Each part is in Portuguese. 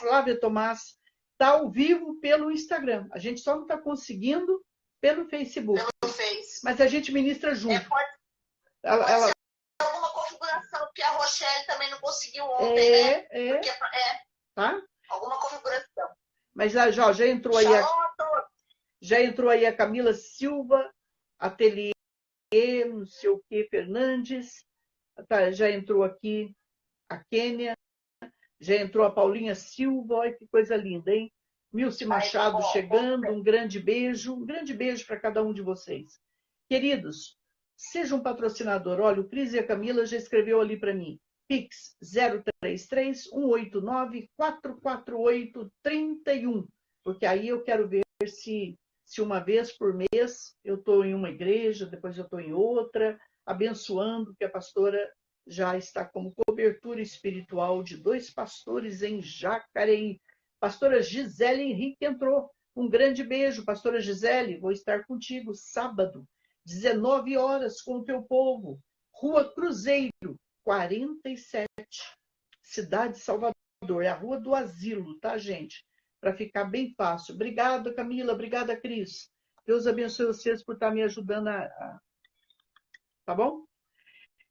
Flávia Tomás está ao vivo pelo Instagram. A gente só não está conseguindo pelo Facebook. Pelo Face. Mas a gente ministra junto. Pode ser alguma configuração, porque a Rochelle também não conseguiu ontem, né? Porque, tá? Alguma configuração. Mas já entrou aí. Já entrou aí a Camila Silva, Ateliê, não sei o que, Fernandes. Tá, já entrou aqui a Quênia. Já entrou a Paulinha Silva. Olha que coisa linda, hein? Milce Machado chegando. Um grande beijo. Um grande beijo para cada um de vocês. Queridos, seja um patrocinador. Olha, o Cris e a Camila já escreveu ali para mim. Pix 033 189 448 31. Porque aí eu quero ver se uma vez por mês eu estou em uma igreja, depois eu estou em outra, abençoando, que a pastora já está como cobertura espiritual de 2 pastores em Jacareí. Pastora Gisele Henrique entrou. Um grande beijo, pastora Gisele. Vou estar contigo sábado, 19 horas, com o teu povo. Rua Cruzeiro, 47, Cidade de Salvador. É a Rua do Asilo, tá, gente? Para ficar bem fácil. Obrigada, Camila. Obrigada, Cris. Deus abençoe vocês por estar me ajudando Tá bom?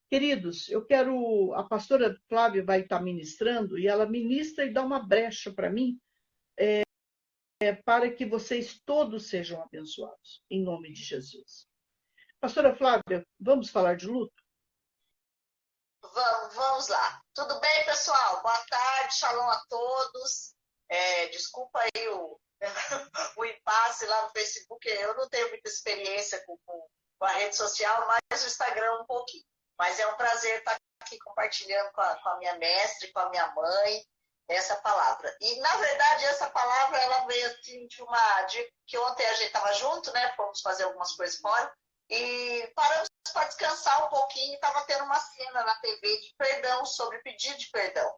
Queridos, eu quero... A pastora Flávia vai estar ministrando e ela ministra e dá uma brecha para mim para que vocês todos sejam abençoados, em nome de Jesus. Pastora Flávia, vamos falar de luto? Vamos lá. Tudo bem, pessoal? Boa tarde, shalom a todos. Desculpa aí o impasse lá no Facebook. Eu não tenho muita experiência com a rede social, mas o Instagram um pouquinho. Mas é um prazer estar aqui compartilhando com a minha mestre, com a minha mãe, essa palavra. E, na verdade, essa palavra ela veio assim, que ontem a gente estava junto, né? Fomos fazer algumas coisas fora. E paramos para descansar um pouquinho. Estava tendo uma cena na TV de perdão, sobre pedido de perdão.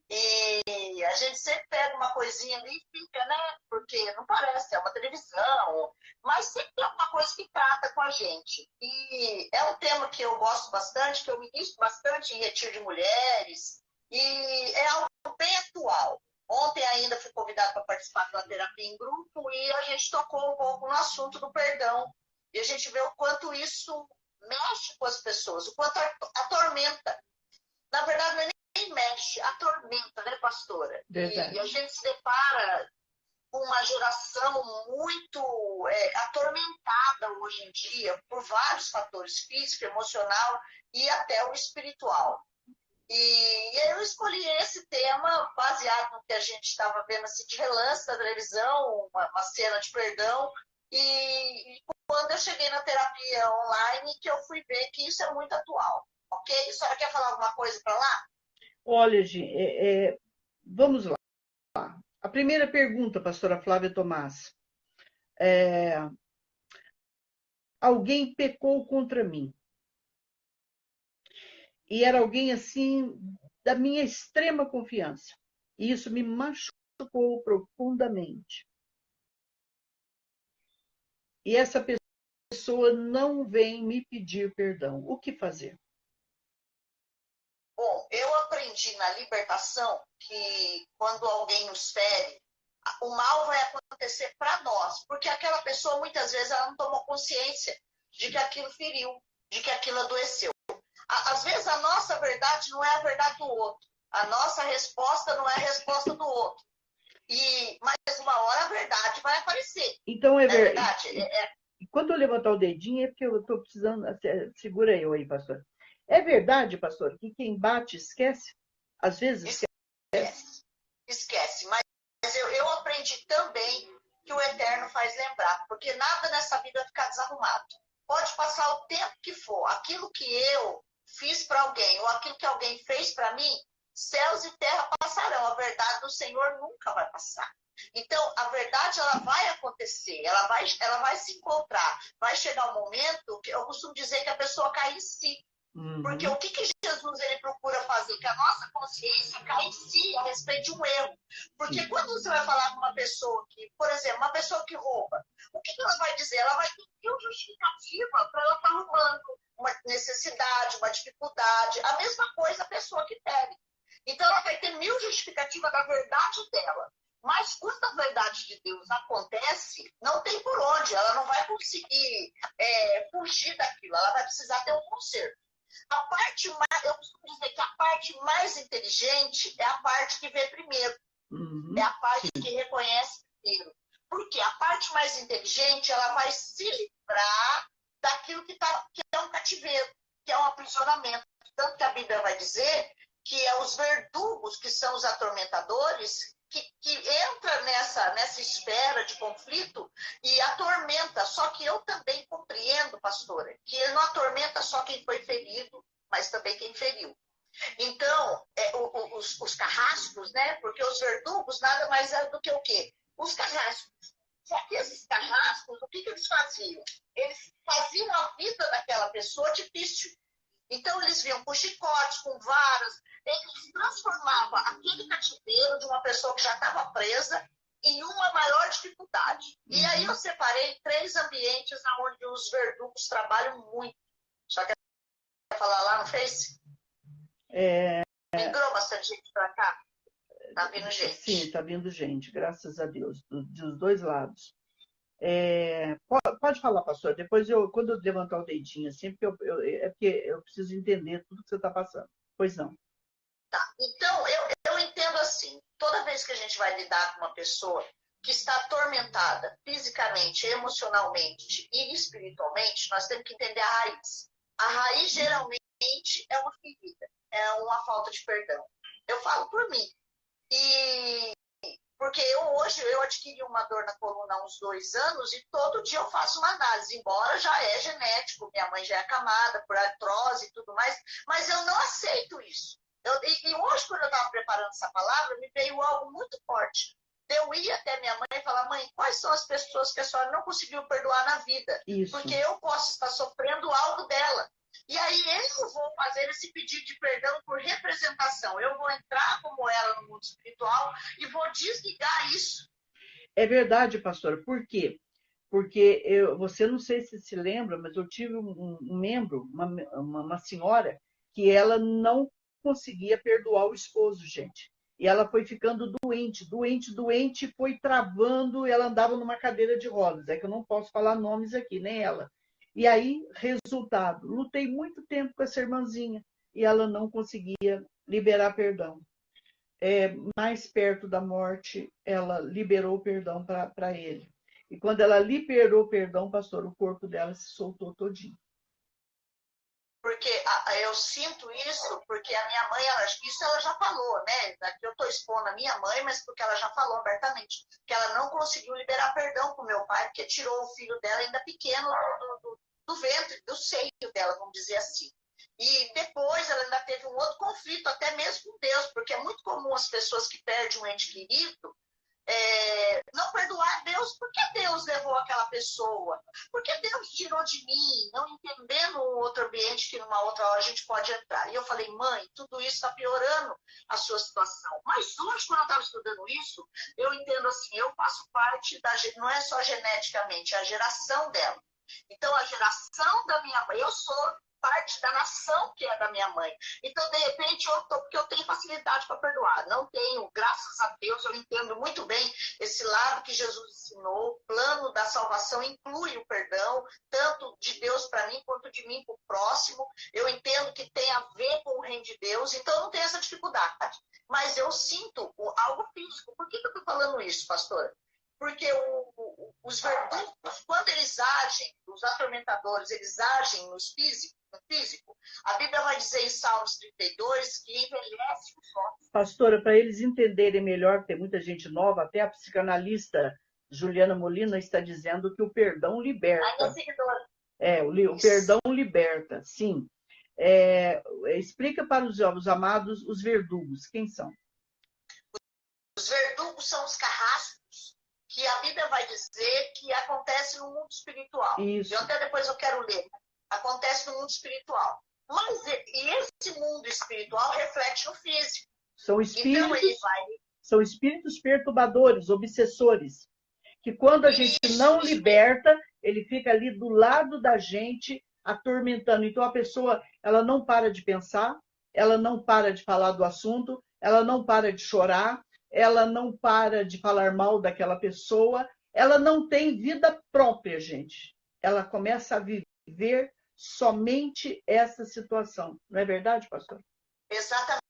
E a gente sempre pega uma coisinha ali e fica, né? Porque não parece, é uma televisão, mas sempre tem alguma coisa que trata com a gente. E é um tema que eu gosto bastante, que eu ministro bastante em retiro de mulheres, e é algo bem atual. Ontem ainda fui convidada para participar de uma terapia em grupo e a gente tocou um pouco no assunto do perdão. E a gente vê o quanto isso mexe com as pessoas, o quanto atormenta. Na verdade, não é nem mexe, atormenta, né, pastora? E a gente se depara com uma geração muito atormentada hoje em dia por vários fatores, físico, emocional e até o espiritual. E eu escolhi esse tema baseado no que a gente estava vendo assim, de relance na televisão, uma cena de perdão. E quando eu cheguei na terapia online, que eu fui ver que isso é muito atual. Ok? A senhora quer falar alguma coisa para lá? Olha, gente, vamos lá. A primeira pergunta, pastora Flávia Tomás. Alguém pecou contra mim. E era alguém, assim, da minha extrema confiança. E isso me machucou profundamente. E essa pessoa não vem me pedir perdão. O que fazer? Bom, eu aprendi na libertação que quando alguém nos fere, o mal vai acontecer para nós, porque aquela pessoa muitas vezes ela não tomou consciência de que aquilo feriu, de que aquilo adoeceu. Às vezes a nossa verdade não é a verdade do outro, a nossa resposta não é a resposta do outro. Mas uma hora a verdade vai aparecer. Então é verdade. Quando eu levantar o dedinho é porque eu estou precisando. Segura eu aí, pastor. É verdade, pastor, que quem bate esquece? Às vezes esquece. Esquece. Mas eu aprendi também que o Eterno faz lembrar, porque nada nessa vida vai ficar desarrumado. Pode passar o tempo que for. Aquilo que eu fiz para alguém ou aquilo que alguém fez para mim, céus e terra passarão. A verdade do Senhor nunca vai passar. Então, a verdade ela vai acontecer, ela vai se encontrar. Vai chegar um momento que eu costumo dizer que a pessoa cai em si. Porque o que Jesus ele procura fazer? Que a nossa consciência caia em si a respeito de um erro. Porque quando você vai falar com uma pessoa que, por exemplo, uma pessoa que rouba, o que ela vai dizer? Ela vai ter uma justificativa para ela estar roubando. Uma necessidade, uma dificuldade. A mesma coisa a pessoa que bebe. Então, ela vai ter 1000 justificativas da verdade dela. Mas quando a verdade de Deus acontece, não tem por onde. Ela não vai conseguir fugir daquilo. Ela vai precisar ter um conserto. A parte mais, eu costumo dizer que a parte mais inteligente é a parte que vê primeiro. Uhum. É a parte que reconhece primeiro. Porque a parte mais inteligente, ela vai se livrar daquilo que é um cativeiro, que é um aprisionamento. Tanto que a Bíblia vai dizer que é os verdugos, que são os atormentadores, que entra nessa esfera de conflito e atormenta. Só que eu também compreendo, pastora, que ele não atormenta só quem foi ferido, mas também quem feriu. Então, os carrascos, né? Porque os verdugos nada mais é do que o quê? Os carrascos. Só que esses carrascos, o que eles faziam? Eles faziam a vida daquela pessoa difícil. Então, eles vinham com chicotes, com varas, eles transformavam aquele cativeiro de uma pessoa que já estava presa em uma maior dificuldade. E aí eu separei 3 ambientes onde os verdugos trabalham muito. Só que quer falar lá no Face? Migrou bastante gente para cá? Tá vindo gente. Sim, tá vindo gente, graças a Deus, dos 2 lados. Pode falar, pastor. Depois, quando eu levantar o dedinho assim, porque eu preciso entender tudo que você está passando. Pois não. Tá. Então, eu entendo assim, toda vez que a gente vai lidar com uma pessoa que está atormentada fisicamente, emocionalmente e espiritualmente, nós temos que entender a raiz. A raiz, geralmente, é uma ferida, é uma falta de perdão. Eu falo por mim. Porque hoje eu adquiri uma dor na coluna há uns 2 anos e todo dia eu faço uma análise, embora já é genético, minha mãe já é acamada por artrose e tudo mais, mas eu não aceito isso. E hoje, quando eu estava preparando essa palavra, me veio algo muito forte. Eu ia até minha mãe e falar: mãe, quais são as pessoas que a senhora não conseguiu perdoar na vida? Isso. Porque eu posso estar sofrendo algo dela. E aí eu vou fazer esse pedido de perdão por representação. Eu vou entrar como ela no mundo espiritual e vou desligar isso. É verdade, pastora. Por quê? Porque você não sei se lembra, mas eu tive um membro, uma senhora, que ela não conseguia perdoar o esposo, gente. E ela foi ficando doente, foi travando, e ela andava numa cadeira de rodas. É que eu não posso falar nomes aqui, nem ela. E aí, resultado, lutei muito tempo com essa irmãzinha e ela não conseguia liberar perdão. Mais perto da morte, ela liberou perdão para ele. E quando ela liberou perdão, pastor, o corpo dela se soltou todinho. Porque eu sinto isso, porque a minha mãe, isso ela já falou, né? Aqui eu estou expondo a minha mãe, mas porque ela já falou abertamente, que ela não conseguiu liberar perdão com meu pai, porque tirou o filho dela ainda pequeno do ventre, do seio dela, vamos dizer assim. E depois ela ainda teve um outro conflito, até mesmo com Deus, porque é muito comum as pessoas que perdem um ente querido não perdoar Deus. Por que Deus levou aquela pessoa? Por que Deus tirou de mim? Não entendendo um outro ambiente que numa outra hora a gente pode entrar. E eu falei: mãe, tudo isso está piorando a sua situação. Mas hoje, quando eu estava estudando isso, eu entendo assim, eu faço parte não é só geneticamente, é a geração dela. Então, a geração da minha mãe, eu sou parte da nação que é da minha mãe. Então, de repente, porque eu tenho facilidade para perdoar. Não tenho, graças a Deus, eu entendo muito bem esse lado que Jesus ensinou. O plano da salvação inclui o perdão, tanto de Deus para mim, quanto de mim para o próximo. Eu entendo que tem a ver com o reino de Deus, então não tenho essa dificuldade. Mas eu sinto algo físico. Por que eu estou falando isso, pastora? Porque os verdugos, quando eles agem, os atormentadores, eles agem no físico, a Bíblia vai dizer em Salmos 32 que envelhece os ossos. Pastora, para eles entenderem melhor, tem muita gente nova, até a psicanalista Juliana Molina está dizendo que o perdão liberta. O perdão liberta, sim. Explica para os amados os verdugos, quem são? Os verdugos são os carrascos, que a Bíblia vai dizer que acontece no mundo espiritual. Isso. Até depois eu quero ler. Acontece no mundo espiritual. Mas esse mundo espiritual reflete no físico. São espíritos perturbadores, obsessores, que quando a gente não liberta, ele fica ali do lado da gente, atormentando. Então a pessoa, ela não para de pensar, ela não para de falar do assunto, ela não para de chorar, ela não para de falar mal daquela pessoa, ela não tem vida própria, gente. Ela começa a viver somente essa situação. Não é verdade, pastor? Exatamente.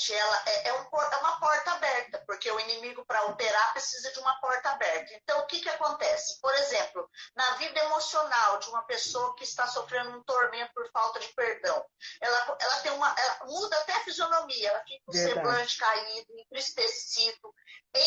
Ela é uma porta aberta, porque o inimigo, para operar, precisa de uma porta aberta. Então, o que acontece? Por exemplo, na vida emocional de uma pessoa que está sofrendo um tormento por falta de perdão, ela muda até a fisionomia, ela fica com o semblante caído, entristecido,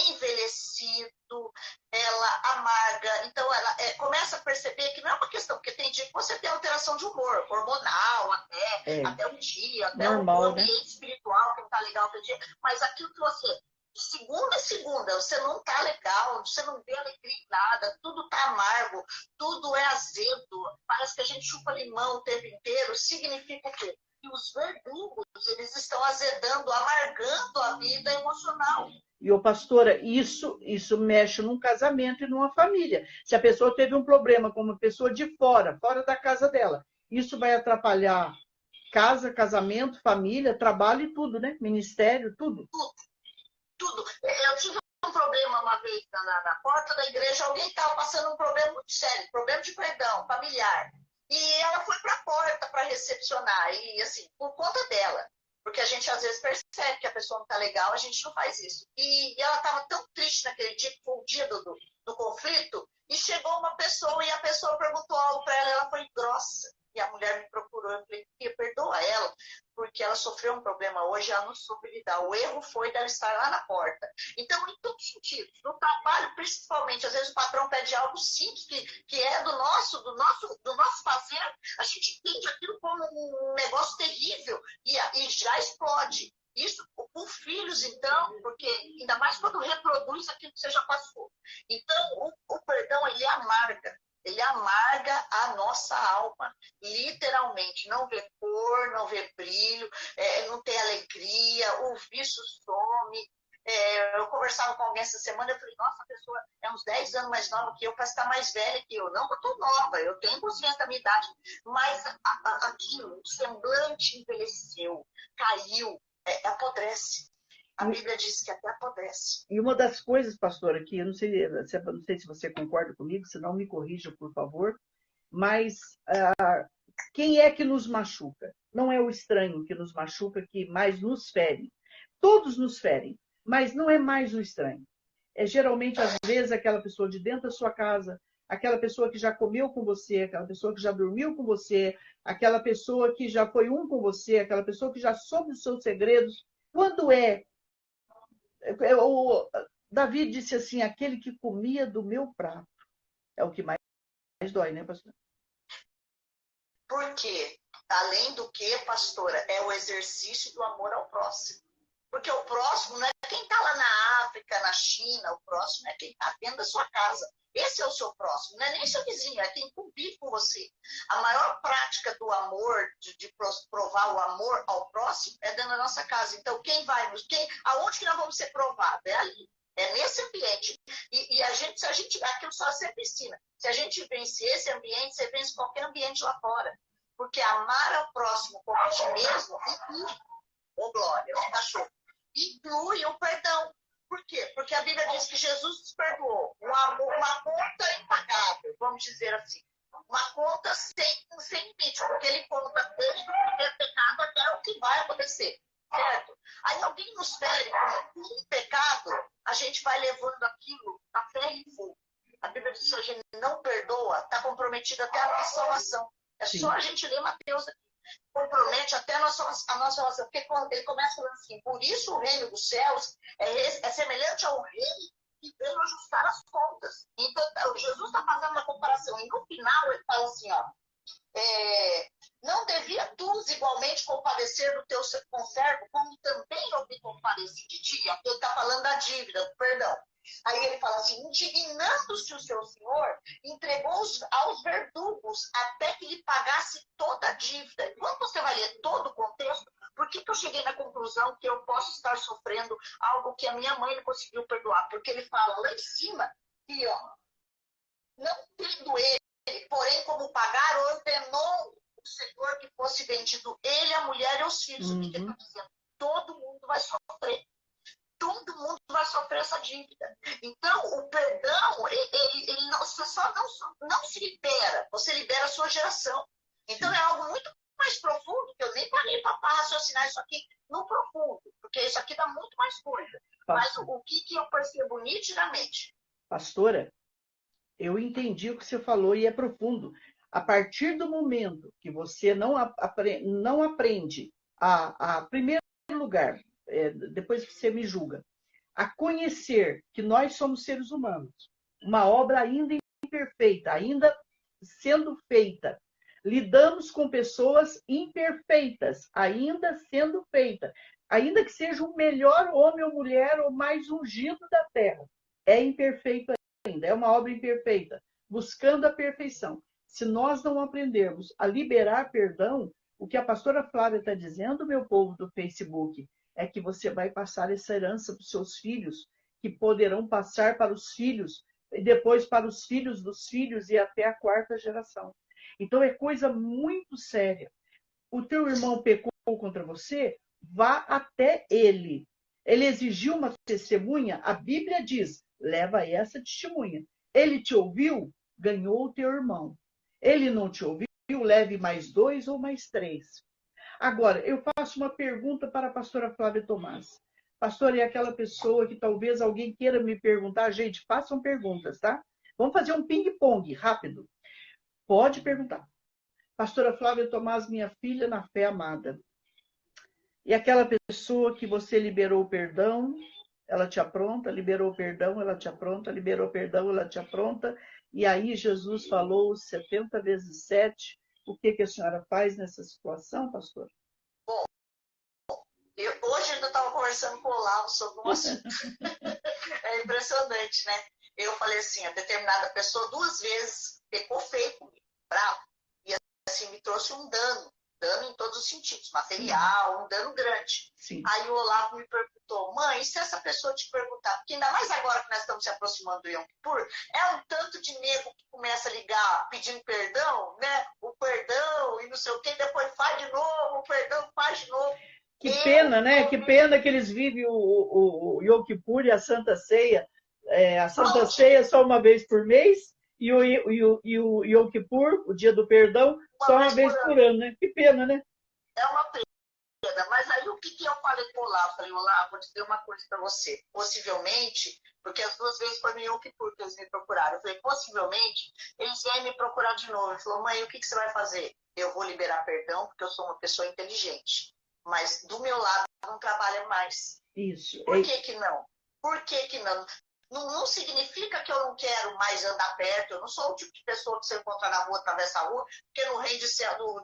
envelhecido, ela amarga. Então, ela começa a perceber que não é uma questão, porque tem dia que você tem alteração de humor, hormonal, até um dia, até normal, o ambiente espiritual que não está legal aquele dia, mas aquilo que você, de segunda a segunda, você não está legal, você não vê alegria em nada, tudo está amargo, tudo é azedo, parece que a gente chupa limão o tempo inteiro, significa o quê? Que os verdugos, eles estão azedando, amargando a vida emocional. E, ô pastora, isso mexe num casamento e numa família. Se a pessoa teve um problema com uma pessoa de fora da casa dela, isso vai atrapalhar casa, casamento, família, trabalho e tudo, né? Ministério, tudo. Tudo. Eu tive um problema uma vez na porta da igreja, alguém estava passando um problema muito sério, problema de perdão familiar. E ela foi para a porta para recepcionar, e assim, por conta dela. Porque a gente às vezes percebe que a pessoa não está legal, a gente não faz isso. E ela estava tão triste naquele dia, que foi o dia do conflito, e chegou uma pessoa e a pessoa perguntou algo para ela, ela foi grossa. E a mulher me procurou, eu falei, perdoa ela, porque ela sofreu um problema hoje, ela não soube lidar. O erro foi dela estar lá na porta. Então, em todos os sentidos, no trabalho principalmente, às vezes o patrão pede algo simples, que é do nosso fazer, a gente entende aquilo como um negócio terrível e já explode. Isso com filhos, então, porque ainda mais quando reproduz aquilo que você já passou. Então, o perdão, ele amarga. Ele amarga a nossa alma, literalmente. Não vê cor, não vê brilho, não tem alegria, o vício some. Eu conversava com alguém essa semana, eu falei, nossa, a pessoa é uns 10 anos mais nova que eu, parece estar mais velha que eu. Não que eu estou nova, eu tenho consciência da minha idade, mas aquilo, o semblante envelheceu, caiu, apodrece. A Bíblia diz que até apodrece. E uma das coisas, pastora, que eu não sei se você concorda comigo, se não me corrija, por favor, mas quem é que nos machuca? Não é o estranho que nos machuca, que mais nos fere. Todos nos ferem, mas não é mais o estranho. É geralmente, às vezes, aquela pessoa de dentro da sua casa, aquela pessoa que já comeu com você, aquela pessoa que já dormiu com você, aquela pessoa que já foi um com você, aquela pessoa que já soube os seus segredos. Quando o Davi disse assim, aquele que comia do meu prato. É o que mais dói, né, pastor? Porque, além do que, pastora, é o exercício do amor ao próximo. Porque o próximo não é quem está lá na África, na China, o próximo é quem está dentro da sua casa. Esse é o seu próximo, não é nem seu vizinho, é quem convive com você. A maior prática do amor, de provar o amor ao próximo, é dentro da nossa casa. Então, aonde que nós vamos ser provados? É ali. É nesse ambiente. E aquilo só sempre ensina. Se a gente vence esse ambiente, você vence qualquer ambiente lá fora. Porque amar ao próximo como a ti mesmo inclui, glória, inclui o perdão. Por quê? Porque a Bíblia diz que Jesus nos perdoou. Uma conta impagável, vamos dizer assim. Uma conta sem limite, porque ele conta desde o primeiro pecado até o que vai acontecer. Certo? Aí alguém nos fere com um pecado, a gente vai levando aquilo a ferro e fogo. A Bíblia diz que se a gente não perdoa, está comprometida até a nossa salvação. É Sim. só a gente ler Mateus aqui. Compromete até a nossa salvação. Porque ele começa falando assim, por isso o reino dos céus é semelhante ao rei que veio ajustar as contas. Então, Jesus está fazendo uma comparação. E no final ele fala assim, ó, não devia tu igualmente compadecer do teu conservo, como também eu me compadeci de ti. Ele está falando da dívida, do perdão. Aí ele fala assim, indignando-se o seu senhor, entregou aos verdugos até que lhe pagasse toda a dívida. Quando você vai ler todo o contexto, por que eu cheguei na conclusão que eu posso estar sofrendo algo que a minha mãe não conseguiu perdoar? Porque ele fala lá em cima que, ó, não tendo ele, porém, como pagar, ordenou o senhor que fosse vendido ele, a mulher e os filhos. O que ele está dizendo? todo mundo vai sofrer. Todo mundo vai sofrer essa dívida. Então, o perdão, ele não, você só não se libera, você libera a sua geração. Então, é algo muito mais profundo, que eu nem parei para raciocinar isso aqui no profundo, porque isso aqui dá muito mais coisa. Mas o que eu percebo nitidamente? Pastora, eu entendi o que você falou e é profundo. A partir do momento que você não aprende primeiro lugar, depois que você me julga, a conhecer que nós somos seres humanos, uma obra ainda imperfeita, ainda sendo feita, lidamos com pessoas imperfeitas, ainda sendo feita, ainda que seja o melhor homem ou mulher ou mais ungido da terra, é imperfeito ainda, é uma obra imperfeita, buscando a perfeição. Se nós não aprendermos a liberar perdão, o que a pastora Flávia está dizendo, meu povo do Facebook, é que você vai passar essa herança para os seus filhos, que poderão passar para os filhos, e depois para os filhos dos filhos e até a quarta geração. Então é coisa muito séria. O teu irmão pecou contra você, vá até ele. Ele exigiu uma testemunha, a Bíblia diz, leva essa testemunha. Ele te ouviu, ganhou o teu irmão. Ele não te ouviu, leve mais 2 ou mais 3. Agora, eu faço uma pergunta para a pastora Flávia Tomás. Pastora, é aquela pessoa que talvez alguém queira me perguntar. Gente, façam perguntas, tá? Vamos fazer um ping-pong rápido. Pode perguntar. Pastora Flávia Tomás, minha filha na fé amada. E aquela pessoa que você liberou o perdão, ela te apronta, liberou o perdão, ela te apronta, liberou o perdão, ela te apronta. E aí Jesus falou 70 vezes 7. O que a senhora faz nessa situação, pastor? Bom, hoje ainda estava conversando com o Olavo sobre um assunto. É impressionante, né? Eu falei assim, a determinada pessoa 2 vezes pecou feio comigo, bravo. E assim, me trouxe um dano em todos os sentidos, material, um dano grande. Sim. Aí o Olavo me perguntou, mãe, e se essa pessoa te perguntar? Porque ainda mais agora que nós estamos se aproximando do Yom Kippur, é um tanto de nego que começa a ligar pedindo perdão, né? O perdão e não sei o quê, depois faz de novo, o perdão faz de novo. Que pena, né? Que pena que eles vivem o Yom Kippur e a Santa Ceia. A Santa Ceia só uma vez por mês e o Yom Kippur, o dia do perdão, só uma vez por ano, né? Que pena, né? É uma pena. Mas aí o que eu falei com o Olavo? Falei, Olavo, vou dizer uma coisa para você. Possivelmente, porque as 2 vezes foi no Yom Kippur que eles me procuraram. Eu falei, possivelmente, eles vêm me procurar de novo. Ele falou, mãe, o que você vai fazer? Eu vou liberar perdão, porque eu sou uma pessoa inteligente. Mas do meu lado não trabalha mais. Isso. Por que não? Por que não? Não significa que eu não quero mais andar perto. Eu não sou o tipo de pessoa que você encontra na rua, atravessa a rua, porque no reino do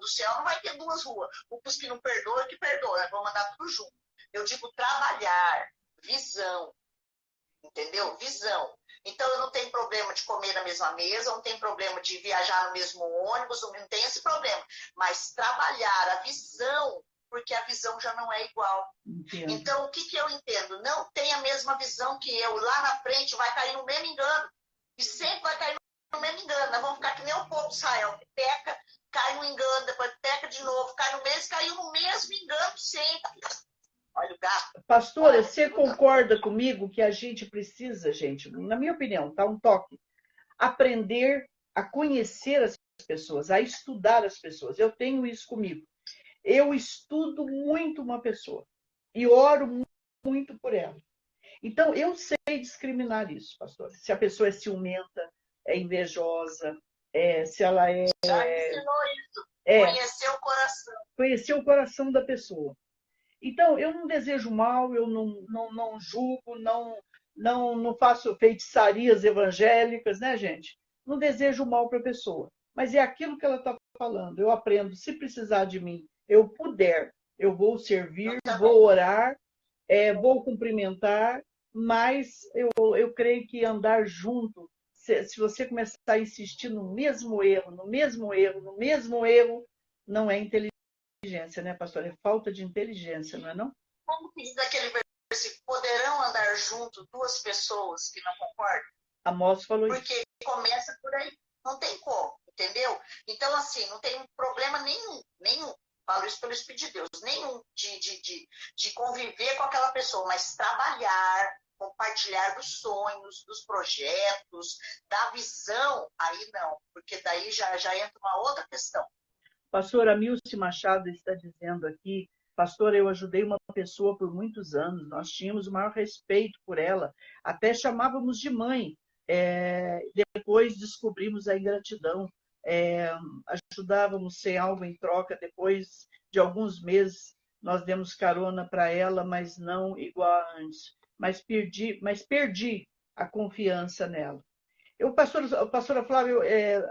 céu não vai ter 2 ruas. Os que não perdoam, que perdoam. Nós vamos andar tudo junto. Eu digo trabalhar, visão. Entendeu? Visão. Então, eu não tenho problema de comer na mesma mesa, eu não tenho problema de viajar no mesmo ônibus, não tem esse problema. Mas trabalhar a visão, porque a visão já não é igual. Entendo. Então, o que eu entendo? Não tem a mesma visão que eu. Lá na frente vai cair no mesmo engano. E sempre vai cair no mesmo engano. Nós vamos ficar que nem o povo de Israel, que peca, cai no engano, depois peca de novo, cai no mesmo, caiu no mesmo engano sempre. Olha o gato. Pastora, você concorda comigo que a gente precisa, gente, na minha opinião, tá um toque, aprender a conhecer as pessoas, a estudar as pessoas. Eu tenho isso comigo. Eu estudo muito uma pessoa e oro muito por ela. Então, eu sei discriminar isso, pastor. Se a pessoa é ciumenta, é invejosa, se ela é... Já ensinou isso. Conhecer o coração. Conhecer o coração da pessoa. Então, eu não desejo mal, eu não julgo, não faço feitiçarias evangélicas, né, gente? Não desejo mal para a pessoa. Mas é aquilo que ela está falando. Eu aprendo, se precisar de mim, eu puder, eu vou servir, vou orar, vou cumprimentar, mas eu creio que andar junto, se você começar a insistir no mesmo erro, não é inteligência, né, pastor? É falta de inteligência, não é não? Como que diz aquele versículo? Poderão andar junto 2 pessoas que não concordam? Amós falou isso. Porque começa por aí. Não tem como, entendeu? Então, assim, não tem problema nenhum. falo isso pelo Espírito de Deus, nenhum de conviver com aquela pessoa, mas trabalhar, compartilhar dos sonhos, dos projetos, da visão, aí não, porque daí já entra uma outra questão. Pastora Milce Machado está dizendo aqui, pastora, eu ajudei uma pessoa por muitos anos, nós tínhamos o maior respeito por ela, até chamávamos de mãe. Depois descobrimos a ingratidão, ajudávamos sem algo em troca, depois de alguns meses nós demos carona para ela, mas não igual a antes. Mas perdi a confiança nela. A pastora Flávia,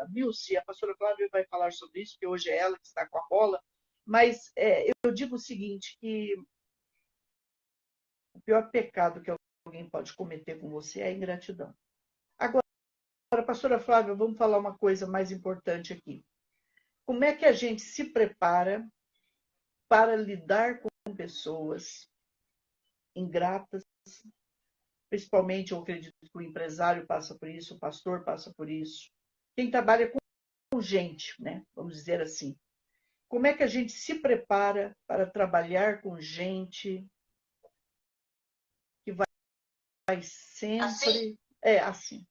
Milce, a pastora Flávia vai falar sobre isso, porque hoje é ela que está com a bola, mas eu digo o seguinte, que o pior pecado que alguém pode cometer com você é a ingratidão. Agora, pastora Flávia, vamos falar uma coisa mais importante aqui. Como é que a gente se prepara para lidar com pessoas ingratas? Principalmente, eu acredito que o empresário passa por isso, o pastor passa por isso. Quem trabalha com gente, né? Vamos dizer assim. Como é que a gente se prepara para trabalhar com gente que vai sempre... Assim? Assim.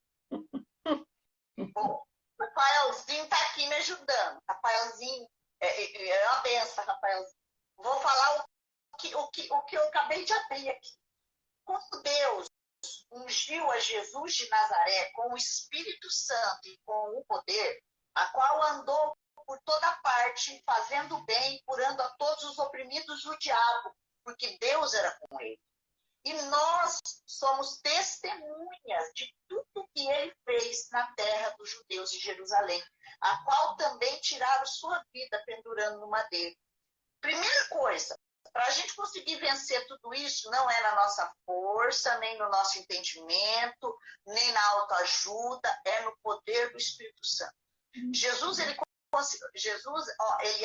Bom, o Rafaelzinho está aqui me ajudando. Rafaelzinho, é uma benção, Rafaelzinho. Vou falar o que eu acabei de abrir aqui. Quando Deus ungiu a Jesus de Nazaré com o Espírito Santo e com o poder, a qual andou por toda parte, fazendo bem, curando a todos os oprimidos do diabo, porque Deus era com ele. E nós somos testemunhas de tudo que ele fez na terra dos judeus de Jerusalém, a qual também tiraram sua vida pendurando no madeiro. Primeira coisa, para a gente conseguir vencer tudo isso, não é na nossa força, nem no nosso entendimento, nem na autoajuda, é no poder do Espírito Santo. Jesus, ele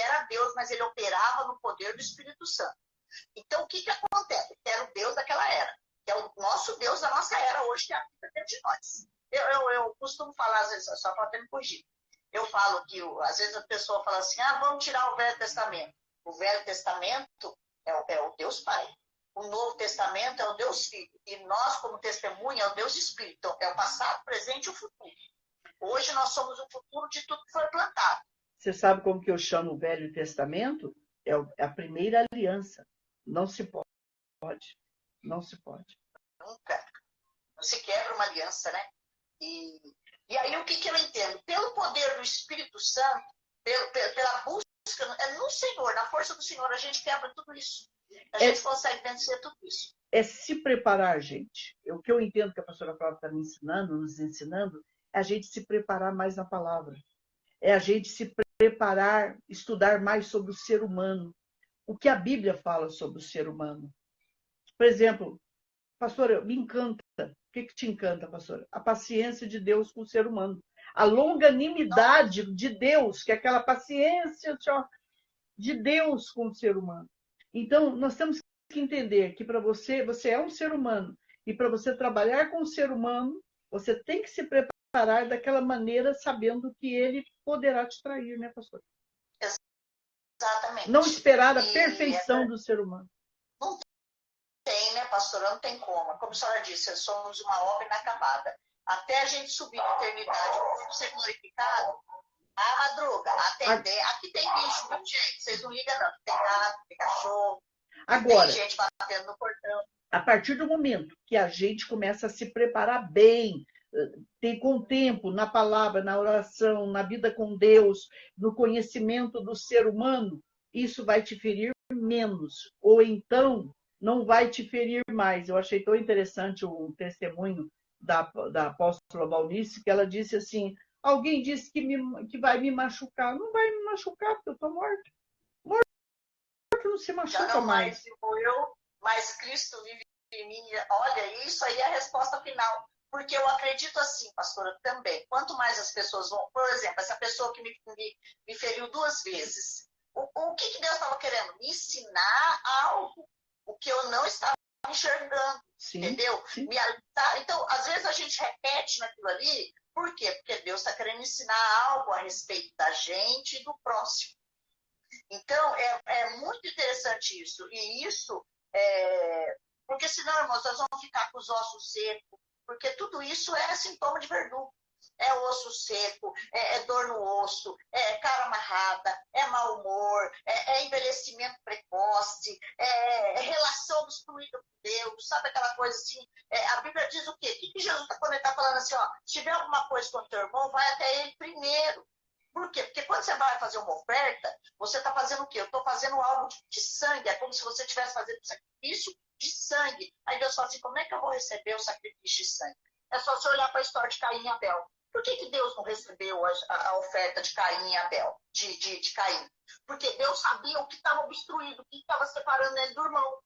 era Deus, mas ele operava no poder do Espírito Santo. Então, o que acontece? Que era o Deus daquela era, que é o nosso Deus da nossa era hoje, que é a vida dentro de nós. Eu costumo falar, às vezes, só para me corrigir. Eu falo que, às vezes, a pessoa fala assim, vamos tirar o Velho Testamento. O Velho Testamento é o Deus Pai. O Novo Testamento é o Deus Filho. E nós, como testemunha, é o Deus Espírito. Então, é o passado, o presente e o futuro. Hoje nós somos o futuro de tudo que foi plantado. Você sabe como que eu chamo o Velho Testamento? É a primeira aliança. Não se pode. Não se pode. Nunca. Não se quebra uma aliança, né? E aí o que eu entendo? Pelo poder do Espírito Santo, pela busca no Senhor, na força do Senhor, a gente quebra tudo isso. A gente consegue vencer tudo isso. É se preparar, gente. O que eu entendo que a pastora Flávia está nos ensinando, é a gente se preparar mais na palavra. É a gente se preparar, estudar mais sobre o ser humano. O que a Bíblia fala sobre o ser humano. Por exemplo, pastora, me encanta. O que te encanta, pastora? A paciência de Deus com o ser humano. A longanimidade de Deus, que é aquela paciência de Deus com o ser humano. Então, nós temos que entender que para você é um ser humano. E para você trabalhar com o ser humano, você tem que se preparar daquela maneira, sabendo que ele poderá te trair, né, pastor? Exatamente. Não esperar a perfeição do ser humano. Não tem, né, pastora? Não tem como. Como a senhora disse, somos uma obra inacabada. Até a gente subir na eternidade, ser glorificado, madruga, atender. Aqui tem bicho, viu, gente? Vocês não ligam, não. Tem gato, tem cachorro. Agora, tem gente batendo no portão. A partir do momento que a gente começa a se preparar bem, tem com o tempo, na palavra, na oração, na vida com Deus, no conhecimento do ser humano, isso vai te ferir menos. Ou então, não vai te ferir mais. Eu achei tão interessante o testemunho da apóstola Valnice, que ela disse assim, alguém disse que vai me machucar. Não vai me machucar, porque eu estou morta. Morto não se machuca já não mais. Mas Cristo vive em mim. Olha, isso aí é a resposta final. Porque eu acredito assim, pastora, também. Quanto mais as pessoas vão... Por exemplo, essa pessoa que me feriu 2 vezes. O que Deus estava querendo? Me ensinar algo. O que eu não estava enxergando. Sim, entendeu? Sim. Então, às vezes a gente repete naquilo ali. Por quê? Porque Deus está querendo ensinar algo a respeito da gente e do próximo. Então, é muito interessante isso. E isso, porque senão, irmãos, nós vamos ficar com os ossos secos, porque tudo isso é sintoma de verdugo. É osso seco, é dor no osso, é cara amarrada, é mau humor, é envelhecimento precoce, é relação destruída com Deus, sabe aquela coisa assim? A Bíblia diz o quê? O que Jesus quando ele está falando assim, ó, se tiver alguma coisa com o teu irmão, vai até ele primeiro. Por quê? Porque quando você vai fazer uma oferta, você está fazendo o quê? Eu estou fazendo algo de sangue, é como se você estivesse fazendo um sacrifício de sangue. Aí Deus fala assim, como é que eu vou receber o sacrifício de sangue? É só você olhar para a história de Caim e Abel. Por que Deus não recebeu a oferta de Caim e Abel, de Caim? Porque Deus sabia o que estava obstruído, o que estava separando ele do irmão.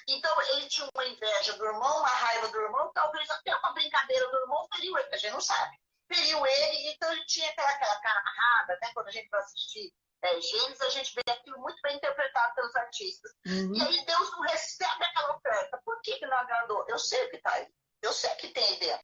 Então, ele tinha uma inveja do irmão, uma raiva do irmão, talvez até uma brincadeira do irmão feriu ele, que a gente não sabe. Feriu ele, então ele tinha aquela cara amarrada, né? Quando a gente vai assistir Gênesis, a gente vê aquilo muito bem interpretado pelos artistas. Uhum. E aí Deus não recebe aquela oferta. Por que não agradou? Eu sei o que está aí. Eu sei o que tem aí dentro.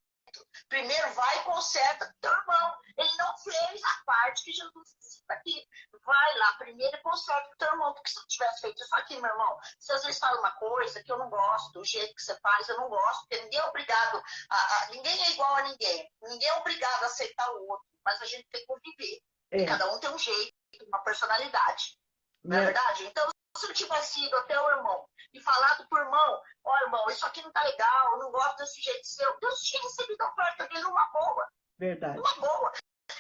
Primeiro vai e conserta teu irmão. Ele não fez a parte que Jesus disse aqui. Vai lá primeiro e conserta o teu irmão. Porque se eu tivesse feito isso aqui, meu irmão, se às vezes fala uma coisa que eu não gosto, do jeito que você faz, eu não gosto, porque ninguém é obrigado ninguém é igual a ninguém. Ninguém é obrigado a aceitar o outro, mas a gente tem que conviver. Cada um tem um jeito, uma personalidade. Não é verdade? Então, se eu tivesse ido até o irmão e falado pro irmão, ó, irmão, isso aqui não tá legal, eu não gosto desse jeito seu, Deus tinha recebido a oferta dele numa boa. Verdade. Numa boa.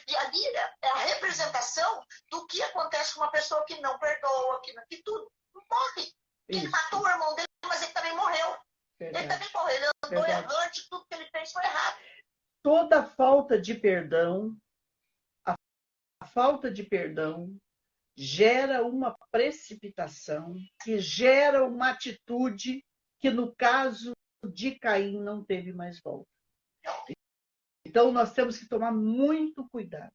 E ali é a representação do que acontece com uma pessoa que não perdoa, que tudo morre. Ele matou o irmão dele, mas ele também morreu. Verdade. Ele também morreu, ele andou errante, tudo que ele fez foi errado. Toda falta de perdão, a falta de perdão gera uma precipitação, que gera uma atitude que, no caso de Caim, não teve mais volta. Então, nós temos que tomar muito cuidado.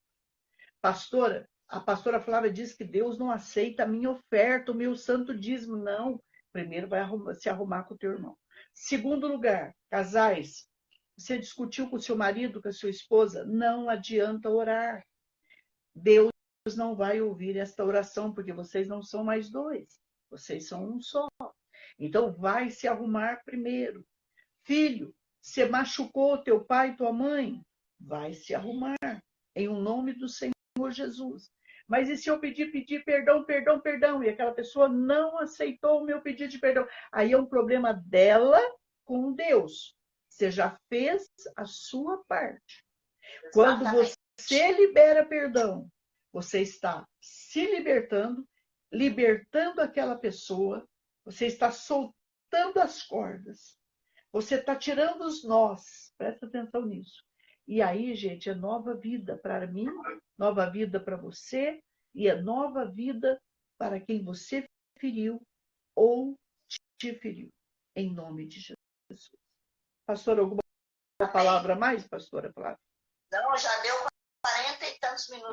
Pastora, a pastora Flávia diz que Deus não aceita a minha oferta, o meu santo dízimo. Não. Primeiro vai se arrumar com o teu irmão. Segundo lugar, casais, você discutiu com o seu marido, com a sua esposa, não adianta orar. Deus não vai ouvir esta oração, porque vocês não são mais dois, vocês são um só. Então, vai se arrumar primeiro. Filho, você machucou teu pai e tua mãe? Vai se arrumar, em o nome do Senhor Jesus. Mas e se eu pedir perdão, e aquela pessoa não aceitou o meu pedido de perdão? Aí é um problema dela com Deus. Você já fez a sua parte. Quando você libera perdão, você está se libertando, libertando aquela pessoa, você está soltando as cordas, você está tirando os nós, presta atenção nisso. E aí, gente, é nova vida para mim, nova vida para você, e é nova vida para quem você feriu ou te feriu, em nome de Jesus. Pastora, alguma palavra a mais, pastora Flávia? Não, já deu 40 e tantos minutos.